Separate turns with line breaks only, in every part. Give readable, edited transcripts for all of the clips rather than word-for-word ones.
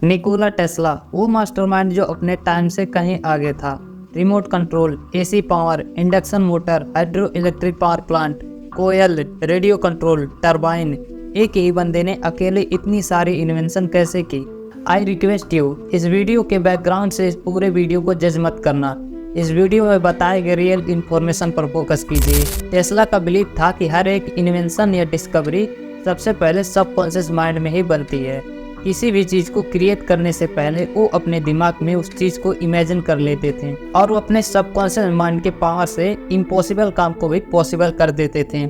Nikola Tesla वो mastermind जो अपने टाइम से कहीं आगे था। Remote control, AC power, induction motor, hydro electric power plant, coil, radio control, turbine, एक ही बंदे ने अकेले इतनी सारी इन्वेंशन कैसे की। आई रिक्वेस्ट यू, इस वीडियो के बैकग्राउंड से इस पूरे वीडियो को जज मत करना। इस वीडियो में बताए गए रियल इन्फॉर्मेशन पर फोकस कीजिए। टेस्ला का बिलीव था कि हर एक इन्वेंशन या डिस्कवरी सबसे पहले सबकॉन्शियस माइंड में ही बनती है। किसी भी चीज़ को क्रिएट करने से पहले वो अपने दिमाग में उस चीज़ को इमेजिन कर लेते थे और वो अपने सबकॉन्शियस माइंड के पावर से इम्पॉसिबल काम को भी पॉसिबल कर देते थे।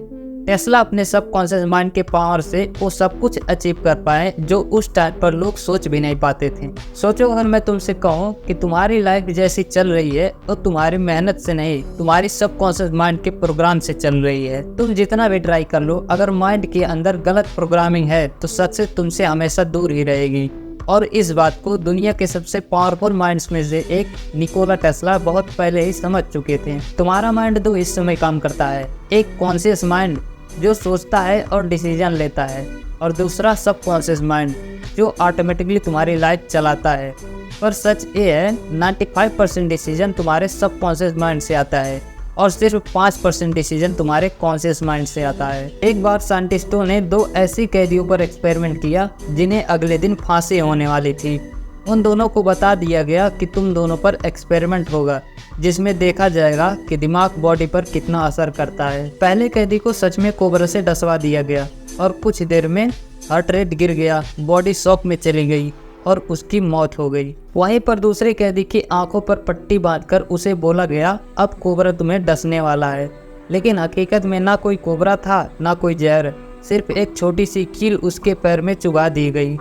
टेस्ला अपने सबकॉन्शियस माइंड के पावर से वो सब कुछ अचीव कर पाए जो उस टाइम पर लोग सोच भी नहीं पाते थे। सोचो, अगर मैं तुमसे कहूँ कि तुम्हारी लाइफ जैसी चल रही है तो तुम्हारी मेहनत से नहीं, तुम्हारी सबकॉन्शियस माइंड के प्रोग्राम से चल रही है। तुम जितना भी ट्राई कर लो, अगर माइंड के अंदर गलत प्रोग्रामिंग है तो सक्सेस तुमसे हमेशा दूर ही रहेगी। और इस बात को दुनिया के सबसे पावरफुल माइंड्स में से एक निकोला टेस्ला बहुत पहले ही समझ चुके थे। तुम्हारा माइंड दो हिस्सों में काम करता है, एक कॉन्शियस माइंड जो सोचता है और डिसीजन लेता है, और दूसरा सबकॉन्शियस माइंड जो ऑटोमेटिकली तुम्हारी लाइफ चलाता है। पर सच ये है, 95% डिसीजन तुम्हारे सबकॉन्शियस माइंड से आता है और सिर्फ 5% डिसीजन तुम्हारे कॉन्शियस माइंड से आता है। एक बार साइंटिस्टों ने 2 ऐसी कैदियों पर एक्सपेरिमेंट किया जिन्हें अगले दिन फांसी होने वाली थी। उन दोनों को बता दिया गया कि तुम दोनों पर एक्सपेरिमेंट होगा जिसमें देखा जाएगा कि दिमाग बॉडी पर कितना असर करता है। पहले कैदी को सच में कोबरा से डसवा दिया गया और कुछ देर में हार्ट रेट गिर गया, बॉडी शॉक में चली गई और उसकी मौत हो गई। वहीं पर दूसरे कैदी की आंखों पर पट्टी बांधकर उसे बोला गया, अब कोबरा तुम्हें डसने वाला है। लेकिन हकीकत में ना कोई कोबरा था ना कोई जहर, सिर्फ एक छोटी सी कील उसके पैर में चुभा दी गई।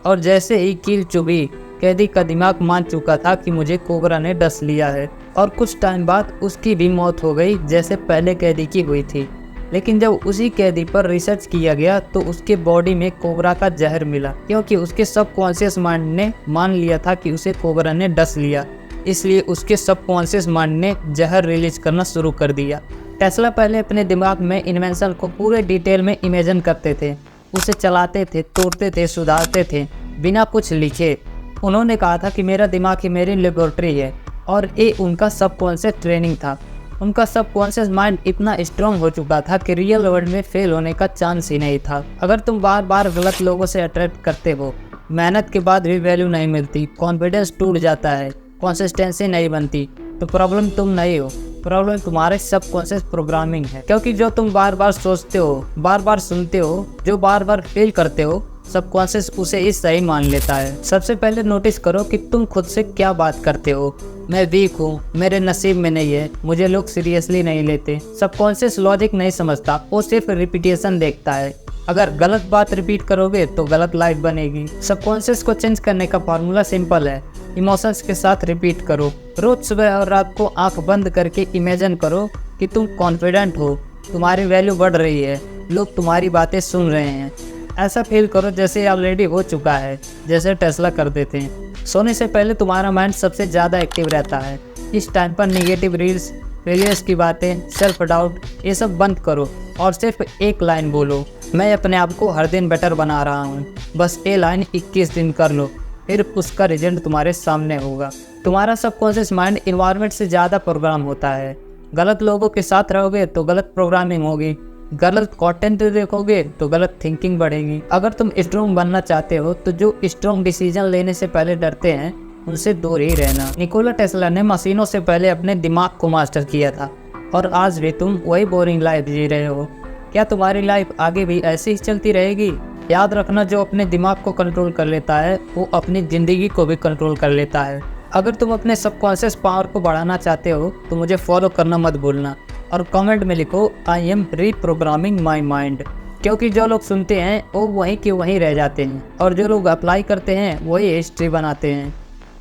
और जैसे ही कील चुभी, कैदी का दिमाग मान चुका था कि मुझे कोबरा ने डस लिया है, और कुछ टाइम बाद उसकी भी मौत हो गई जैसे पहले कैदी की हुई थी। लेकिन जब उसी कैदी पर रिसर्च किया गया तो उसके बॉडी में कोबरा का जहर मिला, क्योंकि उसके सबकॉन्शियस माइंड ने मान लिया था कि उसे कोबरा ने डस लिया। इसलिए उसके सबकॉन्शियस माइंड ने जहर रिलीज करना शुरू कर दिया। टेस्ला पहले अपने दिमाग में इन्वेंशन को पूरे डिटेल में इमेजिन करते थे, उसे चलाते थे, तोड़ते थे, सुधारते थे बिना कुछ लिखे। उन्होंने कहा था कि मेरा दिमाग ही मेरी लेबोरेटरी है, और ये उनका सबकॉन्शियस ट्रेनिंग था। उनका सबकॉन्शियस माइंड इतना स्ट्रांग हो चुका था कि रियल वर्ल्ड में फेल होने का चांस ही नहीं था। अगर तुम बार बार गलत लोगों से अट्रैक्ट करते हो, मेहनत के बाद भी वैल्यू नहीं मिलती, कॉन्फिडेंस टूट जाता है, कंसिस्टेंसी नहीं बनती, तो प्रॉब्लम तुम नहीं हो, प्रॉब्लम तुम्हारे सबकॉन्शियस प्रोग्रामिंग है। क्योंकि जो तुम बार बार सोचते हो, बार बार सुनते हो, जो बार बार फील करते हो, सबकॉन्शियस उसे इस सही मान लेता है। सबसे पहले नोटिस करो कि तुम खुद से क्या बात करते हो। मैं वीक हूँ, मेरे नसीब में नहीं है, मुझे लोग सीरियसली नहीं लेते। सबकॉन्शियस लॉजिक नहीं समझता, वो सिर्फ रिपीटेशन देखता है। अगर गलत बात रिपीट करोगे तो गलत लाइफ बनेगी। सबकॉन्शियस को चेंज करने का फॉर्मूला सिंपल है, इमोशंस के साथ रिपीट करो। रोज सुबह और रात को आंख बंद करके इमेजिन करो कि तुम कॉन्फिडेंट हो, तुम्हारी वैल्यू बढ़ रही है, लोग तुम्हारी बातें सुन रहे हैं। ऐसा फील करो जैसे ऑलरेडी हो चुका है, जैसे टेस्ला करते थे। सोने से पहले तुम्हारा माइंड सबसे ज़्यादा एक्टिव रहता है। इस टाइम पर नेगेटिव रील्स, फेलियर्स की बातें, सेल्फ डाउट, ये सब बंद करो और सिर्फ एक लाइन बोलो, मैं अपने आप को हर दिन बेटर बना रहा हूँ। बस ये लाइन 21 दिन कर लो, फिर उसका रिजल्ट तुम्हारे सामने होगा। तुम्हारा सबकॉन्शियस माइंड इन्वायरमेंट से ज़्यादा प्रोग्राम होता है। गलत लोगों के साथ रहोगे तो गलत प्रोग्रामिंग होगी, गलत कंटेंट देखोगे तो गलत थिंकिंग बढ़ेगी। अगर तुम स्ट्रॉन्ग बनना चाहते हो तो जो स्ट्रॉन्ग डिसीजन लेने से पहले डरते हैं उनसे दूर ही रहना। निकोला टेस्ला ने मशीनों से पहले अपने दिमाग को मास्टर किया था, और आज भी तुम वही बोरिंग लाइफ जी रहे हो। क्या तुम्हारी लाइफ आगे भी ऐसी ही चलती रहेगी? याद रखना, जो अपने दिमाग को कंट्रोल कर लेता है वो अपनी ज़िंदगी को भी कंट्रोल कर लेता है। अगर तुम अपने सबकॉन्शियस पावर को बढ़ाना चाहते हो तो मुझे फॉलो करना मत भूलना, और कमेंट में लिखो I am reprogramming my mind. क्योंकि जो लोग सुनते हैं वो वहीं के वहीं रह जाते हैं, और जो लोग अप्लाई करते हैं वही हिस्ट्री बनाते हैं।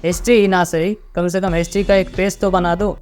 हिस्ट्री ही ना सही, कम से कम हिस्ट्री का एक पेज तो बना दो।